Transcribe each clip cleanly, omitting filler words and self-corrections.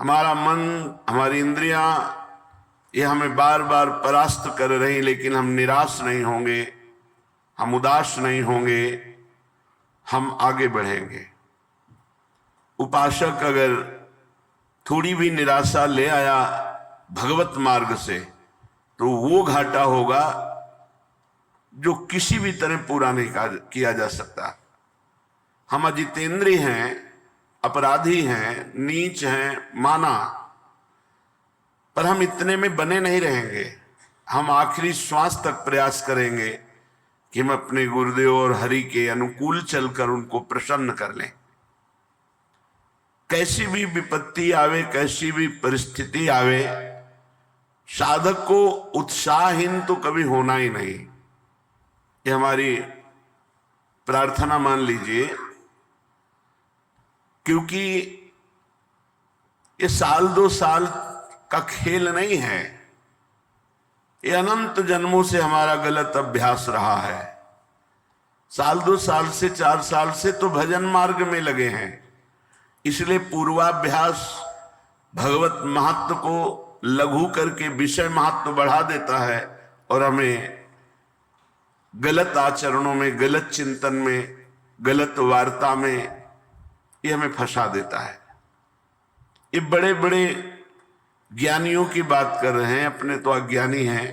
हमारा मन, हमारी इंद्रियां ये हमें बार बार परास्त कर रही, लेकिन हम निराश नहीं होंगे, हम उदास नहीं होंगे, हम आगे बढ़ेंगे। उपासक अगर थोड़ी भी निराशा ले आया भगवत मार्ग से, तो वो घाटा होगा जो किसी भी तरह पूरा नहीं किया जा सकता। हम अजितेंद्रिय हैं, अपराधी हैं, नीच हैं माना, पर हम इतने में बने नहीं रहेंगे। हम आखिरी श्वास तक प्रयास करेंगे कि हम अपने गुरुदेव और हरि के अनुकूल चलकर उनको प्रसन्न कर लें। कैसी भी विपत्ति आवे, कैसी भी परिस्थिति आवे, साधक को उत्साहहीन तो कभी होना ही नहीं। ये हमारी प्रार्थना मान लीजिए, क्योंकि ये साल दो साल का खेल नहीं है, ये अनंत जन्मों से हमारा गलत अभ्यास रहा है। साल दो साल से 4 साल से तो भजन मार्ग में लगे हैं, इसलिए पूर्वाभ्यास भगवत महत्व को लघु करके विषय महत्व बढ़ा देता है और हमें गलत आचरणों में, गलत चिंतन में, गलत वार्ता में ये हमें फंसा देता है। ये बड़े बड़े ज्ञानियों की बात कर रहे हैं, अपने तो अज्ञानी हैं।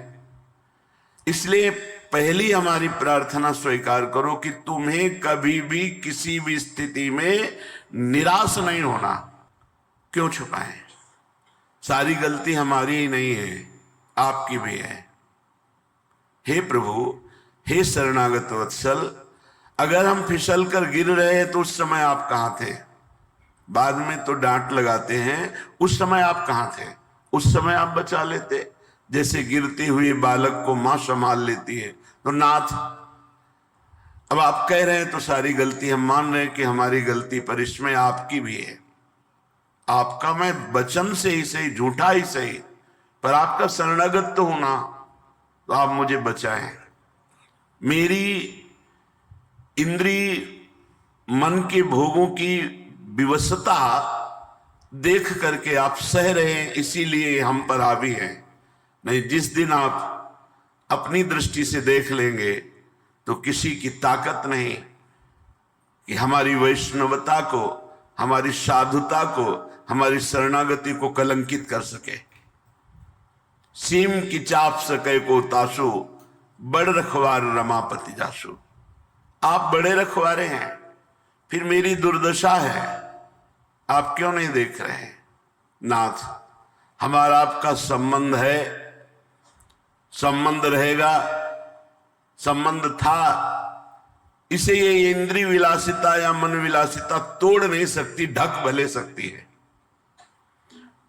इसलिए पहली हमारी प्रार्थना स्वीकार करो कि तुम्हें कभी भी किसी भी स्थिति में निराश नहीं होना। क्यों छुपाएं? सारी गलती हमारी ही नहीं है, आपकी भी है। हे प्रभु, हे शरणागत वत्सल, अगर हम फिसल कर गिर रहे हैं तो उस समय आप कहां थे? बाद में तो डांट लगाते हैं, उस समय आप कहां थे? उस समय आप बचा लेते। जैसे गिरते हुए बालक को मां संभाल लेती है, तो नाथ, अब आप कह रहे हैं तो सारी गलती हम मान रहे हैं कि हमारी गलती, पर इसमें आपकी भी है। आपका मैं वचन से ही सही, झूठा ही सही, पर आपका शरणागत तो होना, तो आप मुझे बचाएं। मेरी इंद्रिय मन के भोगों की विवशता देख करके आप सह रहे हैं, इसीलिए हम पर हावी हैं। नहीं, जिस दिन आप अपनी दृष्टि से देख लेंगे तो किसी की ताकत नहीं कि हमारी वैष्णवता को, हमारी साधुता को, हमारी शरणागति को कलंकित कर सके। सीम की चाप सके को तासु, बड़ रखवार रमापति जासु। आप बड़े रखवारे हैं, फिर मेरी दुर्दशा है, आप क्यों नहीं देख रहे हैं? नाथ, हमारा आपका संबंध है, संबंध रहेगा, संबंध था, इसे ये इंद्रिय विलासिता या मन विलासिता तोड़ नहीं सकती, ढक भले सकती है।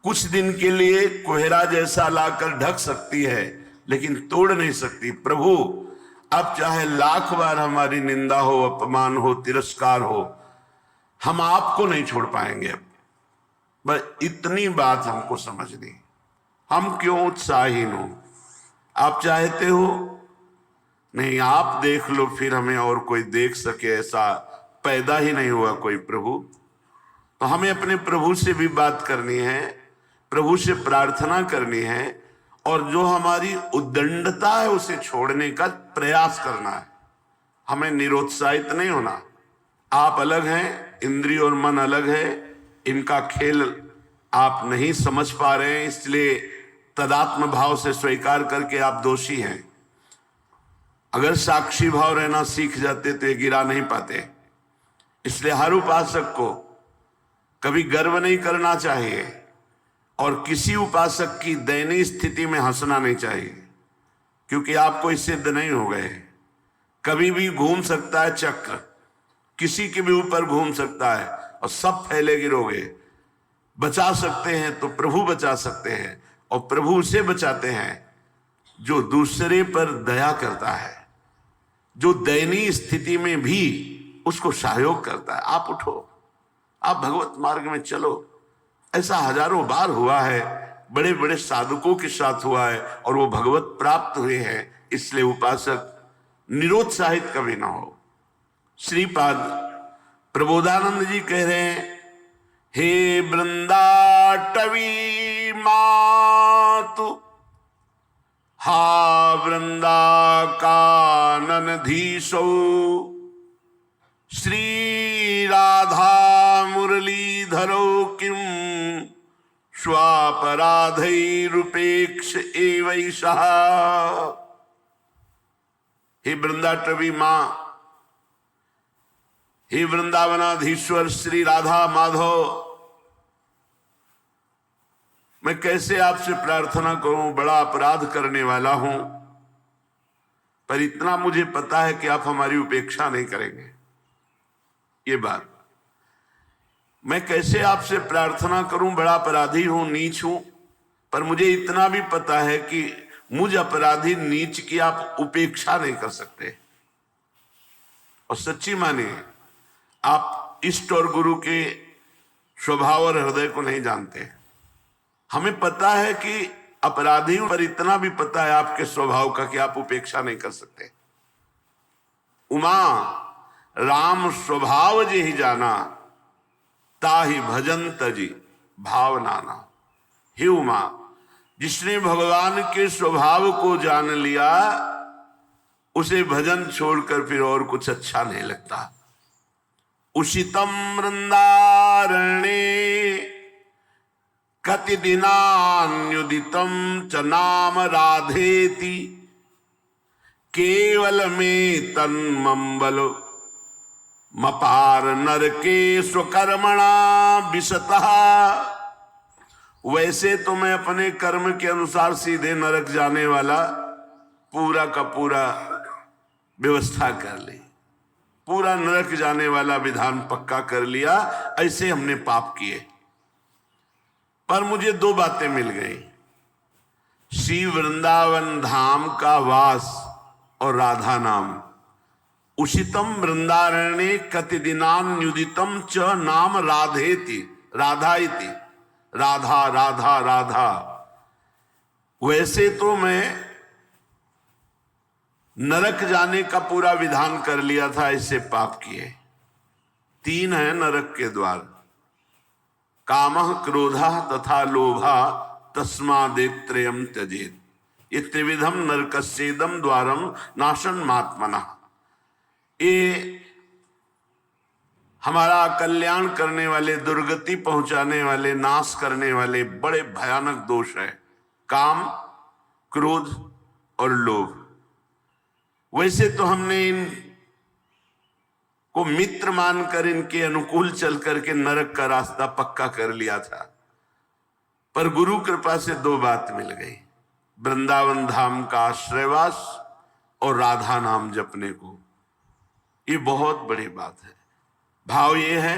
कुछ दिन के लिए कोहरा जैसा लाकर ढक सकती है, लेकिन तोड़ नहीं सकती। प्रभु, अब चाहे लाख बार हमारी निंदा हो, अपमान हो, तिरस्कार हो, हम आपको नहीं छोड़ पाएंगे। अब बस इतनी बात हमको समझनी। हम क्यों उत्साहीन हो? आप चाहते हो नहीं, आप देख लो, फिर हमें और कोई देख सके ऐसा पैदा ही नहीं हुआ कोई प्रभु। तो हमें अपने प्रभु से भी बात करनी है, प्रभु से प्रार्थना करनी है, और जो हमारी उद्दंडता है उसे छोड़ने का प्रयास करना है। हमें निरुत्साहित नहीं होना। आप अलग हैं, इंद्रिय और मन अलग है, इनका खेल आप नहीं समझ पा रहे हैं, इसलिए तदात्म भाव से स्वीकार करके आप दोषी हैं। अगर साक्षी भाव रहना सीख जाते तो ये गिरा नहीं पाते। इसलिए हर उपासक को कभी गर्व नहीं करना चाहिए और किसी उपासक की दयनीय स्थिति में हंसना नहीं चाहिए, क्योंकि आप कोई सिद्ध नहीं हो गए। कभी भी घूम सकता है चक्र, किसी के भी ऊपर घूम सकता है और सब फैले गिरोगे। बचा सकते हैं तो प्रभु बचा सकते हैं, और प्रभु उसे बचाते हैं जो दूसरे पर दया करता है, जो दयनीय स्थिति में भी उसको सहयोग करता है। आप उठो, आप भगवत मार्ग में चलो। ऐसा हजारों बार हुआ है, बड़े बड़े साधकों के साथ हुआ है, और वो भगवत प्राप्त हुए हैं। इसलिए उपासक निरुत्साहित कभी ना हो। श्रीपाद प्रबोधानंद जी कह रहे हैं, हे वृंदाटवीपुर टवी मातु हा वृंदा काननधीशो श्री राधा मुरलीधरो किम स्वापराधैरुपेक्ष एवैषः। हे वृंदाटवी मां, हे वृंदावनाधीश्वर श्री राधा माधव, मैं कैसे आपसे प्रार्थना करूं, बड़ा अपराध करने वाला हूं, पर इतना मुझे पता है कि आप हमारी उपेक्षा नहीं करेंगे। ये बात मैं कैसे आपसे प्रार्थना करूं, बड़ा अपराधी हूं, नीच हूं, पर मुझे इतना भी पता है कि मुझ अपराधी नीच की आप उपेक्षा नहीं कर सकते। और सच्ची माने आप इष्ट और गुरु के स्वभाव और हृदय को नहीं जानते। हमें पता है कि अपराधी हूं, पर इतना भी पता है आपके स्वभाव का कि आप उपेक्षा नहीं कर सकते। उमा राम स्वभाव जे ही जाना, ताहि भजन तजी भावनाना। हे उमा, जिसने भगवान के स्वभाव को जान लिया उसे भजन छोड़कर फिर और कुछ अच्छा नहीं लगता। उषितम वृंदारण्ये कति दिनान्युदितम च नाम राधेति केवल में तन्मंबल मपार नरके स्वकर्मणा विशतः। वैसे तो मैं अपने कर्म के अनुसार सीधे नरक जाने वाला पूरा का पूरा व्यवस्था कर ली, पूरा नरक जाने वाला विधान पक्का कर लिया। ऐसे हमने पाप किए, पर मुझे दो बातें मिल गई, श्री वृंदावन धाम का वास और राधा नाम। उषितम वृंदारण्ये कति दिनान्युदितम च नाम राधेति, राधा इति, राधा राधा राधा। वैसे तो मैं नरक जाने का पूरा विधान कर लिया था, ऐसे पाप किए। तीन है नरक के द्वार, कामः क्रोधः तथा लोभः तस्मादेत्रयम् त्यजेत्। ये त्रिविधम नरकस्येदम द्वारम नाशन मात्मनः। ये हमारा कल्याण करने वाले, दुर्गति पहुंचाने वाले, नाश करने वाले बड़े भयानक दोष है, काम, क्रोध और लोभ। वैसे तो हमने इन को मित्र मानकर इनके अनुकूल चल करके नरक का रास्ता पक्का कर लिया था, पर गुरु कृपा से दो बात मिल गई, वृंदावन धाम का आश्रयवास और राधा नाम जपने को। ये बहुत बड़ी बात है। भाव ये है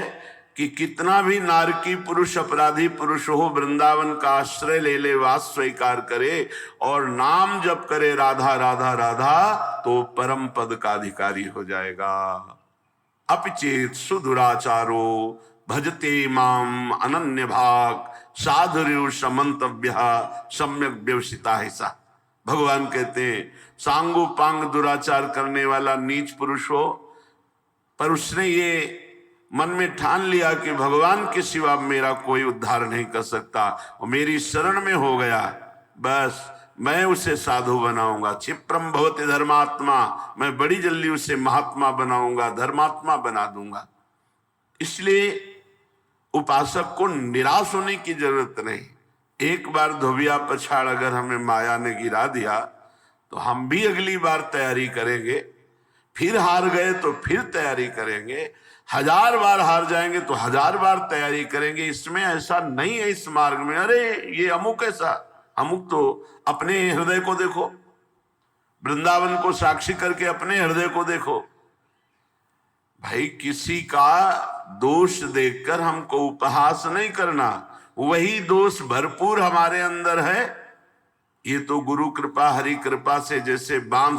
कि कितना भी नारकी पुरुष, अपराधी पुरुष हो, वृंदावन का आश्रय ले ले, वास स्वीकार करे और नाम जप करे राधा राधा राधा, तो परम पद का अधिकारी हो जाएगा। अपिचेत सुदुराचारो भजते माम अनन्य भाग साधुर्यु समंतव्य सम्यक व्यवसिता है सा। भगवान कहते हैं सांगो पांग दुराचार करने वाला नीच पुरुष हो, पर उसने ये मन में ठान लिया कि भगवान के सिवा मेरा कोई उद्धार नहीं कर सकता, और मेरी शरण में हो गया, बस मैं उसे साधु बनाऊंगा। क्षिप्रम भवति धर्मात्मा, मैं बड़ी जल्दी उसे महात्मा बनाऊंगा, धर्मात्मा बना दूंगा। इसलिए उपासक को निराश होने की जरूरत नहीं। एक बार धोबिया पछाड़ अगर हमें माया ने गिरा दिया तो हम भी अगली बार तैयारी करेंगे, फिर हार गए तो फिर तैयारी करेंगे, 1000 बार हार जाएंगे तो 1000 बार तैयारी करेंगे। इसमें ऐसा नहीं है इस मार्ग में, अरे ये अमुक ऐसा, अमुक तो अपने हृदय को देखो, वृंदावन को साक्षी करके अपने हृदय को देखो। भाई किसी का दोष देखकर हमको उपहास नहीं करना, वही दोष भरपूर हमारे अंदर है। ये तो गुरु कृपा, हरि कृपा से जैसे बांध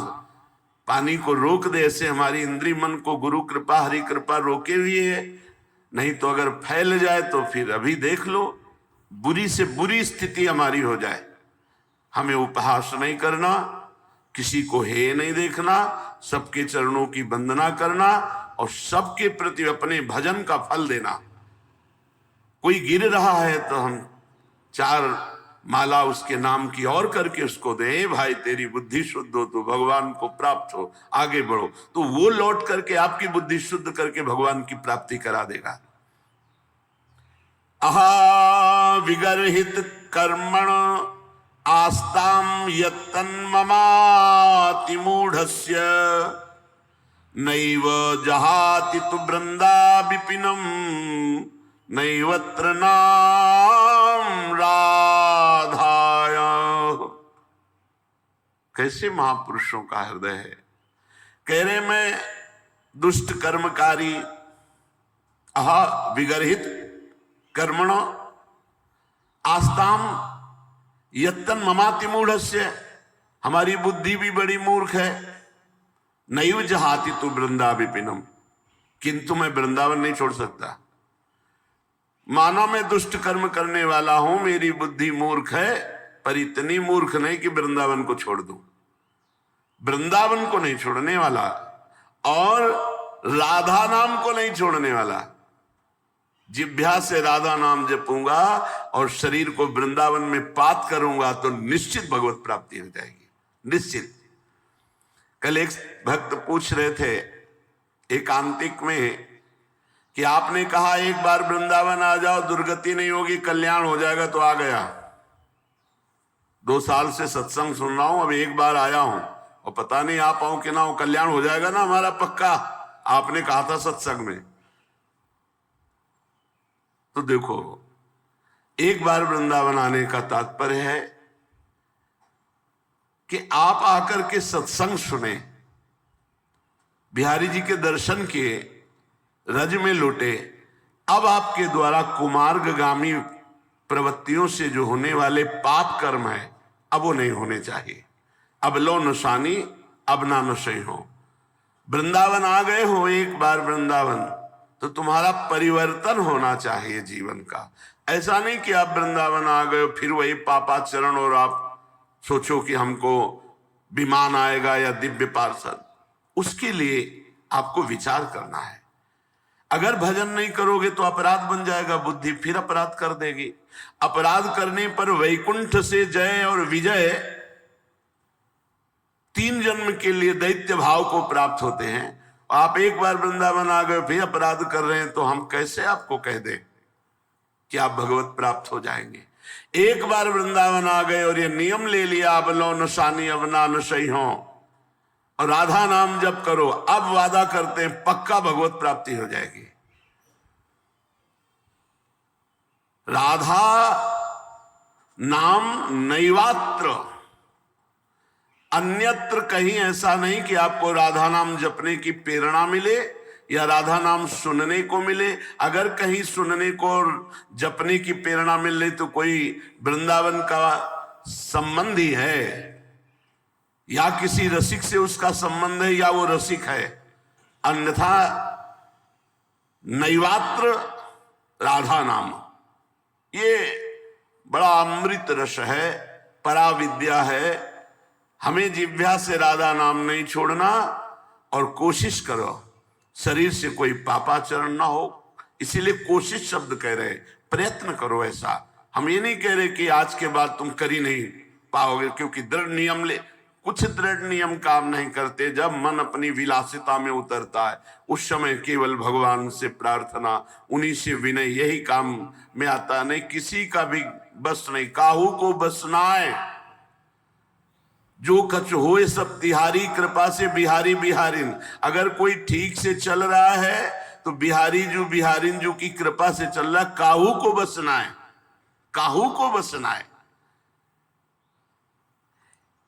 पानी को रोक दे, ऐसे हमारी इंद्रिय मन को गुरु कृपा, हरि कृपा रोके हुए है। नहीं तो अगर फैल जाए तो फिर अभी देख लो, बुरी से बुरी स्थिति हमारी हो जाए। हमें उपहास नहीं करना, किसी को हे नहीं देखना, सबके चरणों की वंदना करना और सबके प्रति अपने भजन का फल देना। कोई गिर रहा है तो हम 4 माला उसके नाम की और करके उसको दे, भाई तेरी बुद्धि शुद्ध हो तो भगवान को प्राप्त हो, आगे बढ़ो, तो वो लौट करके आपकी बुद्धि शुद्ध करके भगवान की प्राप्ति करा देगा। अहा विगर्हित कर्मण आस्ताम यत्तन्ममाति मूढ़स्य नैव जहाति तु वृंदा विपिनम नैवत्र नाम राधाया। कैसे महापुरुषों का हृदय है। कह रहे मैं दुष्ट कर्मकारी, अहा विगर्हित कर्मण आस्ताम यत्तन ममाति मूढ़स्य, हमारी बुद्धि भी बड़ी मूर्ख है। नैव जहाति तु वृंदा विपिनम, किंतु मैं वृंदावन नहीं छोड़ सकता। मानो मैं दुष्ट कर्म करने वाला हूं, मेरी बुद्धि मूर्ख है, पर इतनी मूर्ख नहीं कि वृंदावन को छोड़ दूं। वृंदावन को नहीं छोड़ने वाला और राधा नाम को नहीं छोड़ने वाला। जिह्वा से राधा नाम जपूंगा और शरीर को वृंदावन में पात करूंगा तो निश्चित भगवत प्राप्ति हो जाएगी, निश्चित। कल एक भक्त पूछ रहे थे एकांतिक में कि आपने कहा एक बार वृंदावन आ जाओ, दुर्गति नहीं होगी, कल्याण हो जाएगा, तो आ गया। 2 साल से सत्संग सुन रहा हूं, अब एक बार आया हूं और पता नहीं आ पाऊं कि ना हो, कल्याण हो जाएगा ना हमारा पक्का, आपने कहा था सत्संग में। तो देखो, एक बार वृंदावन आने का तात्पर्य है कि आप आकर के सत्संग सुने, बिहारी जी के दर्शन किए, रज में लौटे। अब आपके द्वारा कुमार्गगामी प्रवृत्तियों से जो होने वाले पाप कर्म है, अब वो नहीं होने चाहिए। अब लो नशानी अब ना नशे हो। वृंदावन आ गए हो एक बार वृंदावन, तो तुम्हारा परिवर्तन होना चाहिए जीवन का। ऐसा नहीं कि आप वृंदावन आ गए फिर वही पापाचरण और आप सोचो कि हमको विमान आएगा या दिव्य पार्षद। उसके लिए आपको विचार करना है। अगर भजन नहीं करोगे तो अपराध बन जाएगा, बुद्धि फिर अपराध कर देगी। अपराध करने पर वैकुंठ से जय और विजय 3 जन्म के लिए दैत्य भाव को प्राप्त होते हैं। आप एक बार वृंदावन आ गए फिर अपराध कर रहे हैं, तो हम कैसे आपको कह दें कि आप भगवत प्राप्त हो जाएंगे। एक बार वृंदावन आ गए और ये नियम ले लिया, अब लो नशानी अब ना नशई हो और राधा नाम जप करो, अब वादा करते हैं पक्का भगवत प्राप्ति हो जाएगी। राधा नाम नैवात्र, अन्यत्र कहीं ऐसा नहीं कि आपको राधा नाम जपने की प्रेरणा मिले या राधा नाम सुनने को मिले। अगर कहीं सुनने को और जपने की प्रेरणा मिल रही तो कोई वृंदावन का संबंधी है या किसी रसिक से उसका संबंध है या वो रसिक है, अन्यथा नैवात्र राधा नाम ये बड़ा अमृत रस है, पराविद्या है। हमें जिह्वा से राधा नाम नहीं छोड़ना और कोशिश करो शरीर से कोई पापाचरण ना हो। इसीलिए कोशिश शब्द कह रहे, प्रयत्न करो। ऐसा हम ये नहीं कह रहे कि आज के बाद तुम कर ही नहीं पाओगे, क्योंकि दृढ़ नियम ले, कुछ दृढ़ नियम काम नहीं करते। जब मन अपनी विलासिता में उतरता है उस समय केवल भगवान से प्रार्थना, उन्हीं से विनय, यही काम में आता। नहीं किसी का भी बस नहीं, काहू को बस नाय, जो कछ होए सब तिहारी कृपा से बिहारी बिहारिन। अगर कोई ठीक से चल रहा है तो बिहारी जो बिहारिन जो की कृपा से चल रहा है, काहू को बसना है, काहू को बसना है।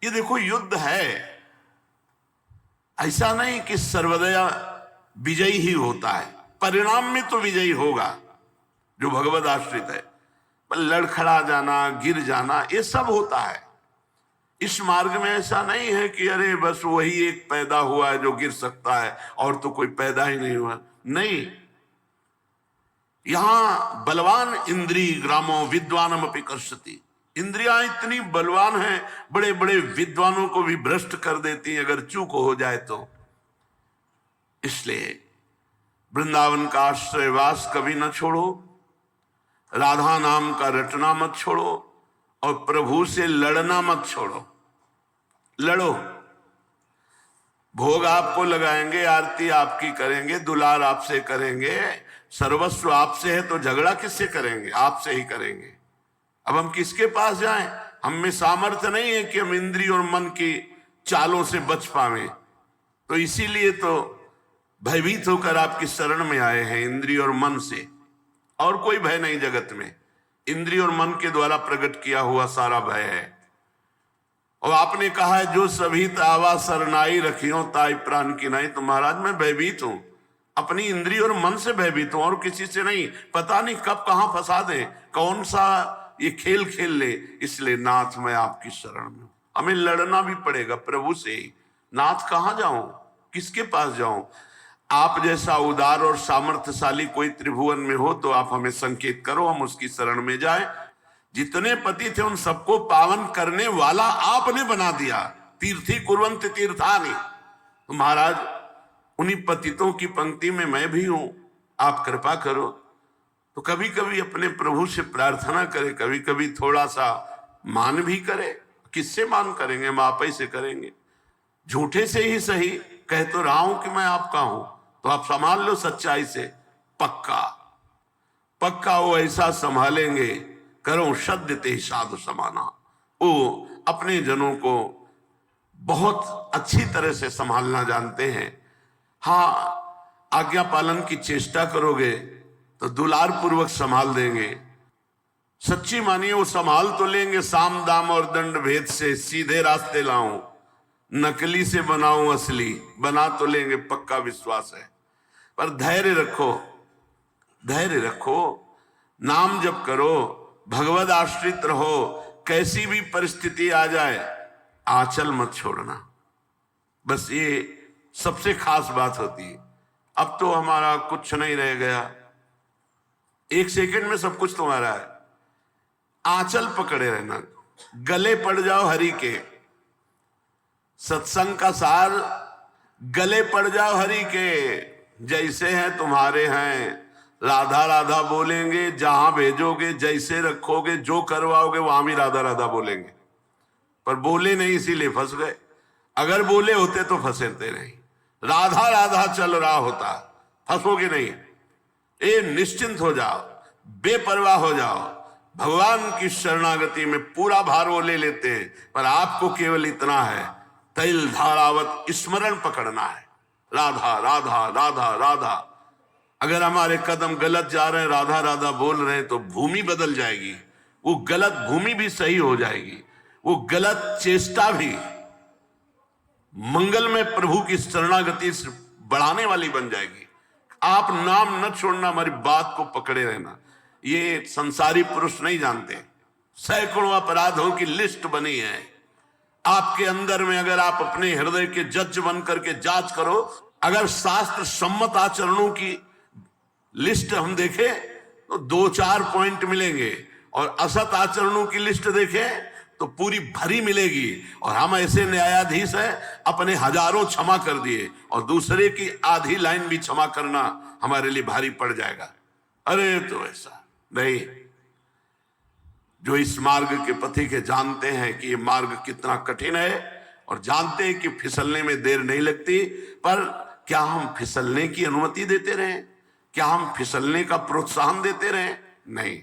ये देखो युद्ध है, ऐसा नहीं कि सर्वदया विजयी ही होता है। परिणाम में तो विजयी होगा जो भगवत आश्रित है, पर लड़खड़ा जाना, गिर जाना, ये सब होता है। इस मार्ग में ऐसा नहीं है कि अरे बस वही एक पैदा हुआ है जो गिर सकता है और तो कोई पैदा ही नहीं हुआ। नहीं, यहां बलवान इंद्री ग्रामो विद्वानम अपि कर्षति। इंद्रियां इतनी बलवान हैं, बड़े बड़े विद्वानों को भी भ्रष्ट कर देती हैं अगर चूक हो जाए तो। इसलिए वृंदावन का आश्रयवास कभी न छोड़ो। राधा नाम का रटना मत छोड़ो और प्रभु से लड़ना मत छोड़ो। लड़ो, भोग आपको लगाएंगे, आरती आपकी करेंगे, दुलार आपसे करेंगे, सर्वस्व आपसे है, तो झगड़ा किससे करेंगे? आपसे ही करेंगे। अब हम किसके पास जाएं? हम में सामर्थ्य नहीं है कि हम इंद्रिय और मन की चालों से बच पावें। तो इसीलिए तो भयभीत होकर आपकी शरण में आए हैं, इंद्रिय और मन से। और कोई भय नहीं जगत में, इंद्रिय और मन के द्वारा प्रकट किया हुआ सारा भय है। और आपने कहा है जो सभी तावा सरनाई रखियो ताई प्राण की नहीं। तो महाराज मैं भयभीत हूं, अपनी इंद्रिय और मन से भयभीत हूं और किसी से नहीं। पता नहीं कब कहां फंसा दे, कौन सा ये खेल खेल ले। इसलिए नाथ मैं आपकी शरण में हूं। हमें लड़ना भी पड़ेगा प्रभु से ही। नाथ कहां जाऊं, किसके पास जाऊं? आप जैसा उदार और सामर्थ्यशाली कोई त्रिभुवन में हो तो आप हमें संकेत करो, हम उसकी शरण में जाएं। जितने पति थे उन सबको पावन करने वाला आपने बना दिया। तीर्थी कुर्वन्ति तीर्थानि। तो महाराज उन्हीं पतितों की पंक्ति में मैं भी हूं, आप कृपा करो। तो कभी कभी अपने प्रभु से प्रार्थना करें, कभी कभी थोड़ा सा मान भी करें। किससे मान करेंगे? हम आप ही से करेंगे। झूठे से ही सही, कह तो रहा हूं कि मैं आपका हूं, तो आप संभाल लो सच्चाई से। पक्का पक्का वो ऐसा संभालेंगे, करो सद्य ते साधु समाना। वो अपने जनों को बहुत अच्छी तरह से संभालना जानते हैं। हाँ, आज्ञा पालन की चेष्टा करोगे तो दुलार पूर्वक संभाल देंगे। सच्ची मानिए वो संभाल तो लेंगे। साम दाम और दंड भेद से सीधे रास्ते लाऊं, नकली से बनाऊं असली, बना तो लेंगे, पक्का विश्वास है। पर धैर्य रखो, धैर्य रखो, नाम जप करो, भगवद आश्रित रहो। कैसी भी परिस्थिति आ जाए आंचल मत छोड़ना। बस ये सबसे खास बात होती है। अब तो हमारा कुछ नहीं रह गया, एक सेकंड में सब कुछ तुम्हारा है। आंचल पकड़े रहना, गले पड़ जाओ हरि के। सत्संग का सार, गले पड़ जाओ हरि के। जैसे हैं तुम्हारे हैं, राधा राधा बोलेंगे। जहां भेजोगे, जैसे रखोगे, जो करवाओगे वहां भी राधा राधा बोलेंगे। पर बोले नहीं इसीलिए फंस गए। अगर बोले होते तो फंसते नहीं। राधा राधा चल रहा होता, फंसोगे नहीं। ए निश्चिंत हो जाओ, बेपरवाह हो जाओ। भगवान की शरणागति में पूरा भार वो ले लेते हैं। पर आपको केवल इतना है, तैल धारावत स्मरण पकड़ना है। राधा राधा राधा राधा। अगर हमारे कदम गलत जा रहे हैं, राधा राधा बोल रहे हैं, तो भूमि बदल जाएगी। वो गलत भूमि भी सही हो जाएगी। वो गलत चेष्टा भी मंगल में प्रभु की शरणागति से बढ़ाने वाली बन जाएगी। आप नाम न छोड़ना, हमारी बात को पकड़े रहना। ये संसारी पुरुष नहीं जानते। सैकड़ों अपराधों की लिस्ट बनी है आपके अंदर में। अगर आप अपने हृदय के जज बन करके जांच करो, अगर शास्त्र सम्मत आचरणों की लिस्ट हम देखें तो 2-4 पॉइंट मिलेंगे, और असत आचरणों की लिस्ट देखें तो पूरी भरी मिलेगी। और हम ऐसे न्यायाधीश हैं, अपने हजारों क्षमा कर दिए और दूसरे की आधी लाइन भी क्षमा करना हमारे लिए भारी पड़ जाएगा। अरे तो ऐसा नहीं। जो इस मार्ग के पथिक के जानते हैं कि ये मार्ग कितना कठिन है, और जानते हैं कि फिसलने में देर नहीं लगती। पर क्या हम फिसलने की अनुमति देते रहें? क्या हम फिसलने का प्रोत्साहन देते रहें? नहीं।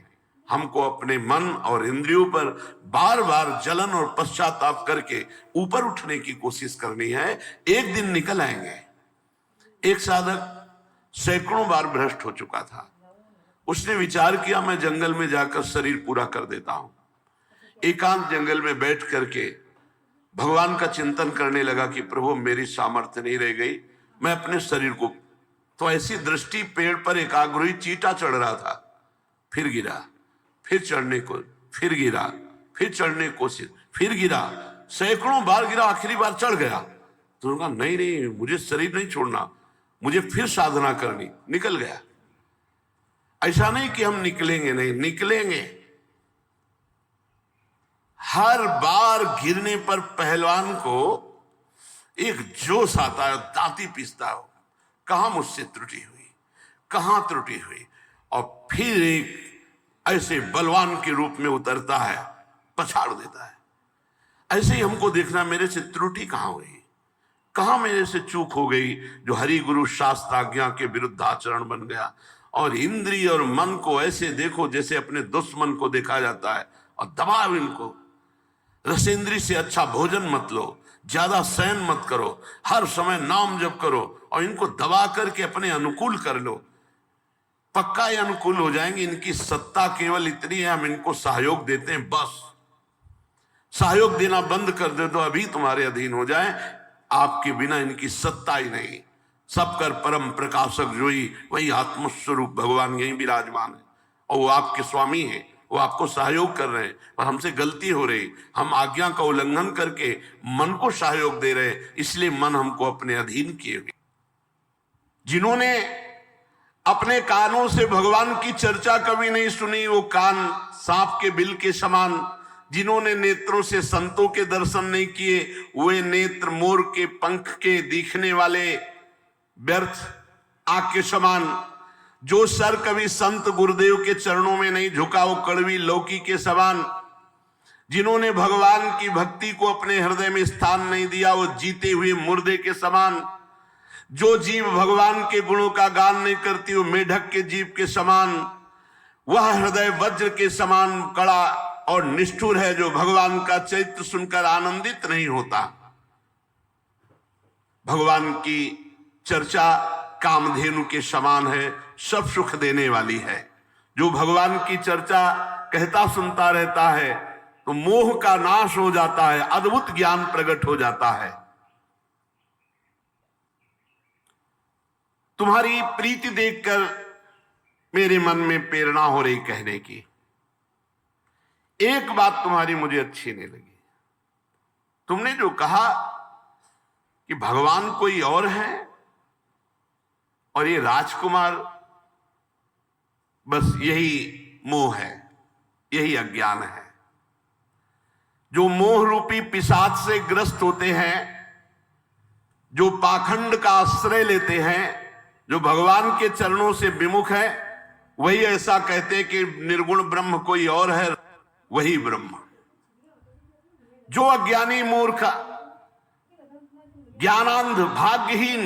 हमको अपने मन और इंद्रियों पर बार बार जलन और पश्चाताप करके ऊपर उठने की कोशिश करनी है। एक दिन निकल आएंगे। एक साधक सैकड़ों बार भ्रष्ट हो चुका था। उसने विचार किया मैं जंगल में जाकर शरीर पूरा कर देता हूं। एकांत जंगल में बैठ करके भगवान का चिंतन करने लगा कि प्रभु मेरी सामर्थ्य नहीं रह गई, मैं अपने शरीर को। तो ऐसी दृष्टि, पेड़ पर एकाग्र चींटा चढ़ रहा था, फिर गिरा, फिर चढ़ने को, फिर गिरा, फिर चढ़ने की कोशिश, फिर गिरा, सैकड़ों बार गिरा, आखिरी बार चढ़ गया। तो कहा नहीं नहीं, मुझे शरीर नहीं छोड़ना, मुझे फिर साधना करनी। निकल गया। ऐसा नहीं कि हम निकलेंगे नहीं, निकलेंगे। हर बार गिरने पर पहलवान को एक जोश आता है, दांती पीसता हो, कहां मुझसे त्रुटि हुई, कहां त्रुटि हुई। और फिर एक ऐसे बलवान के रूप में उतरता है, पछाड़ देता है। ऐसे ही हमको देखना, मेरे से त्रुटि कहां हुई, कहां मेरे से चूक हो गई, जो हरि गुरु शास्त्र आज्ञा के विरुद्ध आचरण बन गया। और इंद्रिय और मन को ऐसे देखो जैसे अपने दुश्मन को देखा जाता है, और दबाओ इनको। रसेंद्री से अच्छा भोजन मत लो, ज्यादा शयन मत करो, हर समय नाम जप करो, और इनको दबा करके अपने अनुकूल कर लो। पक्का ये अनुकूल हो जाएंगे। इनकी सत्ता केवल इतनी है, हम इनको सहयोग देते हैं, बस सहयोग देना बंद कर दे तो अभी तुम्हारे अधीन हो जाए। आपके बिना इनकी सत्ता ही नहीं। सबकर परम प्रकाशक जो ही वही आत्मस्वरूप भगवान यही विराजमान है, और वो आपके स्वामी है, वो आपको सहयोग कर रहे हैं। और हमसे गलती हो रही, हम आज्ञा का उल्लंघन करके मन को सहयोग दे रहे हैं, इसलिए मन हमको अपने अधीन किए हुए। जिन्होंने अपने कानों से भगवान की चर्चा कभी नहीं सुनी, वो कान सांप के बिल के समान। जिन्होंने नेत्रों से संतों के दर्शन नहीं किए, वे नेत्र मोर के पंख के दिखने वाले व्यर्थ आंख के समान। जो सर कभी संत गुरुदेव के चरणों में नहीं झुका, वो कड़वी लौकी के समान। जिन्होंने भगवान की भक्ति को अपने हृदय में स्थान नहीं दिया, वो जीते हुए मुर्दे के समान। जो जीव भगवान के गुणों का गान नहीं करती, वो मेढक के जीव के समान। वह हृदय वज्र के समान कड़ा और निष्ठुर है, जो भगवान का चरित्र सुनकर आनंदित नहीं होता। भगवान की चर्चा कामधेनु के समान है, सब सुख देने वाली है। जो भगवान की चर्चा कहता सुनता रहता है, तो मोह का नाश हो जाता है, अद्भुत ज्ञान प्रकट हो जाता है। तुम्हारी प्रीति देखकर मेरे मन में प्रेरणा हो रही कहने की। एक बात तुम्हारी मुझे अच्छी नहीं लगी। तुमने जो कहा कि भगवान कोई और है और ये राजकुमार, बस यही मोह है, यही अज्ञान है। जो मोह रूपी पिशाच से ग्रस्त होते हैं, जो पाखंड का आश्रय लेते हैं, जो भगवान के चरणों से विमुख है, वही ऐसा कहते हैं कि निर्गुण ब्रह्म कोई और है, वही ब्रह्म। जो अज्ञानी मूर्ख ज्ञानांध भाग्यहीन,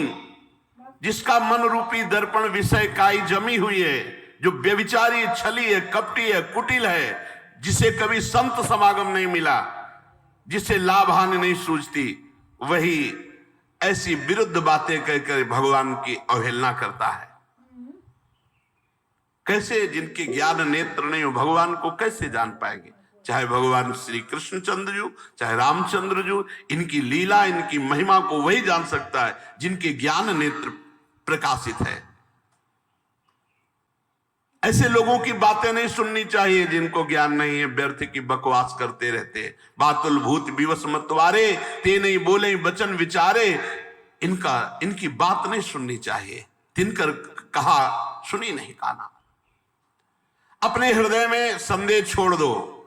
जिसका मन रूपी दर्पण विषय काई जमी हुई है, जो व्यभिचारी छली है, कपटी है, कुटिल है, जिसे कभी संत समागम नहीं मिला, जिसे लाभ हानि नहीं सूझती, वही ऐसी विरुद्ध बातें कहकर भगवान की अवहेलना करता है। कैसे जिनके ज्ञान नेत्र नहीं हो, भगवान को कैसे जान पाएंगे? चाहे भगवान श्री कृष्णचंद्र जी, चाहे रामचंद्र जी, इनकी लीला, इनकी महिमा को वही जान सकता है जिनके ज्ञान नेत्र प्रकाशित है। ऐसे लोगों की बातें नहीं सुननी चाहिए जिनको ज्ञान नहीं है, व्यर्थ की बकवास करते रहते। बातुल भूत विवश मतवारे, ते नहीं बोले वचन विचारे। इनकी बात नहीं सुननी चाहिए। तिनकर कहा सुनी नहीं काना। अपने हृदय में संदेह छोड़ दो।